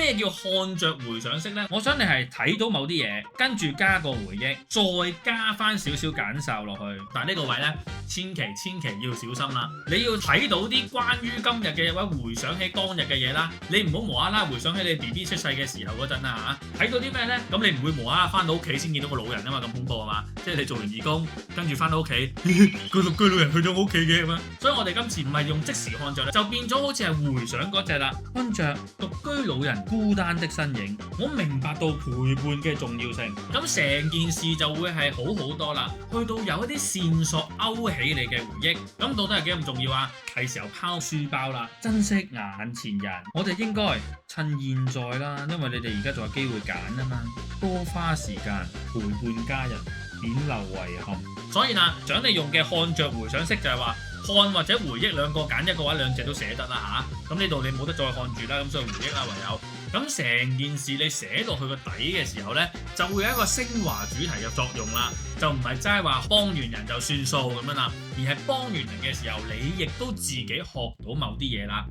咩叫看着回想式呢？我想你係睇到某啲嘢，跟住加個回憶，再加翻少少感受落去。但係呢個位呢，千祈要小心啦！你要睇到啲關於今日嘅嘢，或者回想起當日嘅嘢啦。你唔好無啦啦回想起你 BB 出世嘅時候嗰陣啊嚇，睇到啲咩呢？咁你唔會無啦啦翻到屋企先見到個老人啊嘛，咁恐怖啊嘛！即係你做完義工，跟住翻到屋企，個獨居老人去咗我屋企嘅咁樣。所以我哋今次唔係用即時看着咧，就變咗好似係回想嗰隻啦，看着獨居老人孤單的身影。我明白到陪伴嘅重要性，咁成件事就會係好好多啦。去到有一啲線索勾起你嘅回憶，咁到底係幾咁重要啊？係時候拋書包啦，珍惜眼前人。我哋應該趁現在啦，因為你哋而家仲有機會揀啊嘛，多花時間陪伴家人，免留遺憾。所以嗱，獎你用嘅看着回想式就係話看或者回憶兩個揀一個話，兩隻都寫得啦嚇。咁呢度你冇得再看住啦，咁所以回憶啦唯有。咁成件事你寫落去個底嘅時候呢，就會有一個升華主題嘅作用啦，就唔係齋話幫完人就算數咁樣啦，而係幫完人嘅時候，你亦都自己學到某啲嘢啦。